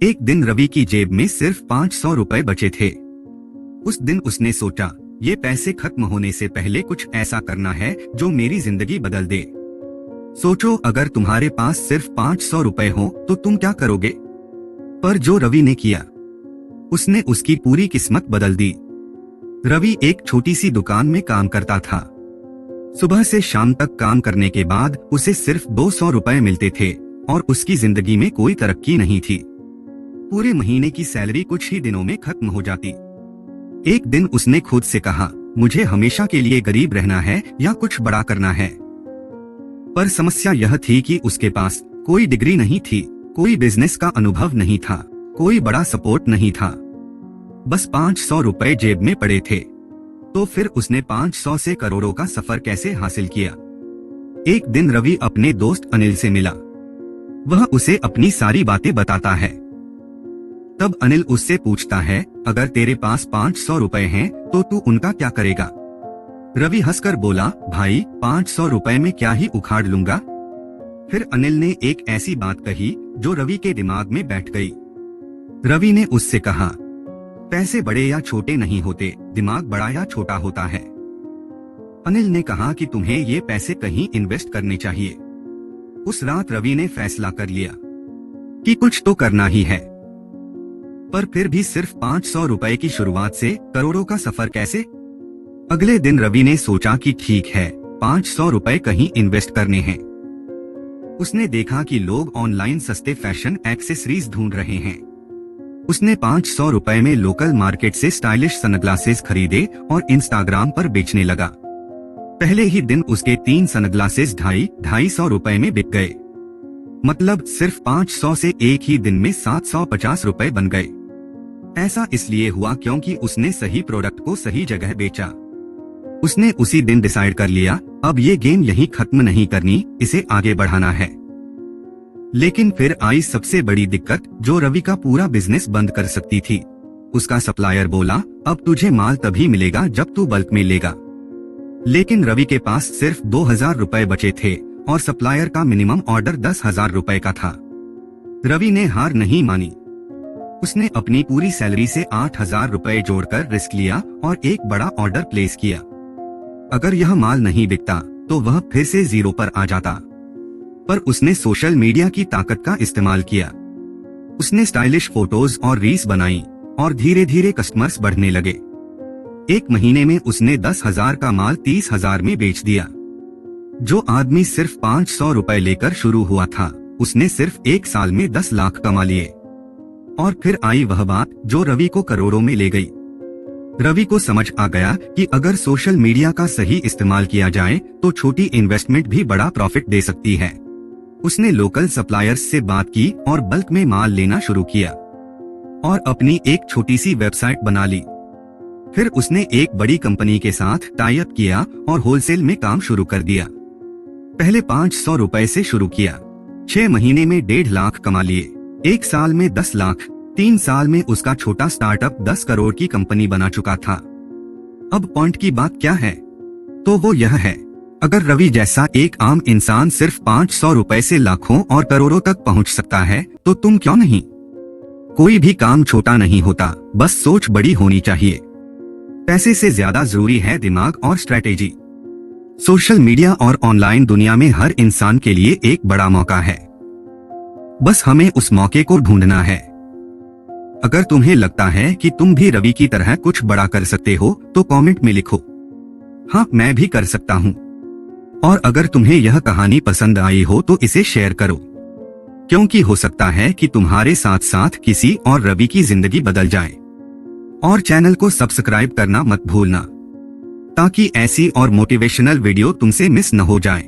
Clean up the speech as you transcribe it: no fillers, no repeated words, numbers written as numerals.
एक दिन रवि की जेब में सिर्फ 500 रुपए बचे थे। उस दिन उसने सोचा, ये पैसे खत्म होने से पहले कुछ ऐसा करना है जो मेरी जिंदगी बदल दे। सोचो, अगर तुम्हारे पास सिर्फ 500 रुपए हो तो तुम क्या करोगे? पर जो रवि ने किया, उसने उसकी पूरी किस्मत बदल दी। रवि एक छोटी सी दुकान में काम करता था। सुबह से शाम तक काम करने के बाद उसे सिर्फ 200 रुपए मिलते थे और उसकी जिंदगी में कोई तरक्की नहीं थी। पूरे महीने की सैलरी कुछ ही दिनों में खत्म हो जाती। एक दिन उसने खुद से कहा, मुझे हमेशा के लिए गरीब रहना है या कुछ बड़ा करना है। पर समस्या यह थी कि उसके पास कोई डिग्री नहीं थी, कोई बिजनेस का अनुभव नहीं था, कोई बड़ा सपोर्ट नहीं था। बस 500 रुपए जेब में पड़े थे। तो फिर उसने 500 से करोड़ों का सफर कैसे हासिल किया? एक दिन रवि अपने दोस्त अनिल से मिला। वह उसे अपनी सारी बातें बताता है। तब अनिल उससे पूछता है, अगर तेरे पास 500 रुपए हैं तो तू उनका क्या करेगा? रवि हंसकर बोला, भाई 500 रुपए में क्या ही उखाड़ लूंगा। फिर अनिल ने एक ऐसी बात कही जो रवि के दिमाग में बैठ गई। रवि ने उससे कहा, पैसे बड़े या छोटे नहीं होते, दिमाग बड़ा या छोटा होता है। अनिल ने कहा कि तुम्हें ये पैसे कहीं इन्वेस्ट करने चाहिए। उस रात रवि ने फैसला कर लिया कि कुछ तो करना ही है। पर फिर भी सिर्फ 500 रुपए की शुरुआत से करोड़ों का सफर कैसे? अगले दिन रवि ने सोचा कि ठीक है, 500 रुपए कहीं इन्वेस्ट करने हैं। उसने देखा कि लोग ऑनलाइन सस्ते फैशन एक्सेसरीज ढूंढ रहे हैं। उसने 500 रुपए में लोकल मार्केट से स्टाइलिश सनग्लासेस खरीदे और इंस्टाग्राम पर बेचने लगा। पहले ही दिन उसके 3 सनग्लासेस 250 रुपए में बिक गए। मतलब सिर्फ 500 से एक ही दिन में 750 रुपए बन गए। ऐसा इसलिए हुआ क्योंकि उसने सही प्रोडक्ट को सही जगह बेचा। उसने उसी दिन डिसाइड कर लिया, अब ये गेम यहीं खत्म नहीं करनी, इसे आगे बढ़ाना है। लेकिन फिर आई सबसे बड़ी दिक्कत जो रवि का पूरा बिजनेस बंद कर सकती थी। उसका सप्लायर बोला, अब तुझे माल तभी मिलेगा जब तू बल्क में लेगा। लेकिन रवि के पास सिर्फ 2000 रुपए बचे थे और सप्लायर का मिनिमम ऑर्डर 10,000 रुपए का था। रवि ने हार नहीं मानी। उसने अपनी पूरी सैलरी से 8,000 रुपए जोड़कर रिस्क लिया और एक बड़ा ऑर्डर प्लेस किया। अगर यह माल नहीं बिकता तो वह फिर से जीरो पर आ जाता। पर उसने सोशल मीडिया की ताकत का इस्तेमाल किया। उसने स्टाइलिश फोटोज और रील्स बनाई और धीरे धीरे कस्टमर्स बढ़ने लगे। एक महीने में उसने 10,000 का माल 30,000 में बेच दिया। जो आदमी सिर्फ 500 रुपए लेकर शुरू हुआ था, उसने सिर्फ एक साल में 10 लाख कमा लिए। और फिर आई वह बात जो रवि को करोड़ों में ले गई। रवि को समझ आ गया कि अगर सोशल मीडिया का सही इस्तेमाल किया जाए तो छोटी इन्वेस्टमेंट भी बड़ा प्रॉफिट दे सकती है। उसने लोकल सप्लायर्स से बात की और बल्क में माल लेना शुरू किया और अपनी एक छोटी सी वेबसाइट बना ली। फिर उसने एक बड़ी कंपनी के साथ टाई अप किया और होलसेल में काम शुरू कर दिया। पहले 500 रुपए से शुरू किया, 6 महीने में 1.5 लाख कमा लिए, 1 साल में 10 लाख, 3 साल में उसका छोटा स्टार्टअप 10 करोड़ की कंपनी बना चुका था। अब पॉइंट की बात क्या है? तो वो यह है, अगर रवि जैसा एक आम इंसान सिर्फ 500 रुपए से लाखों और करोड़ों तक पहुंच सकता है तो तुम क्यों नहीं? कोई भी काम छोटा नहीं होता, बस सोच बड़ी होनी चाहिए। पैसे से ज्यादा जरूरी है दिमाग और स्ट्रेटेजी। सोशल मीडिया और ऑनलाइन दुनिया में हर इंसान के लिए एक बड़ा मौका है। बस हमें उस मौके को ढूंढना है। अगर तुम्हें लगता है कि तुम भी रवि की तरह कुछ बड़ा कर सकते हो तो कमेंट में लिखो, हाँ मैं भी कर सकता हूँ। और अगर तुम्हें यह कहानी पसंद आई हो तो इसे शेयर करो, क्योंकि हो सकता है कि तुम्हारे साथ साथ किसी और रवि की जिंदगी बदल जाए। और चैनल को सब्सक्राइब करना मत भूलना, ताकि ऐसी और मोटिवेशनल वीडियो तुमसे मिस न हो जाए।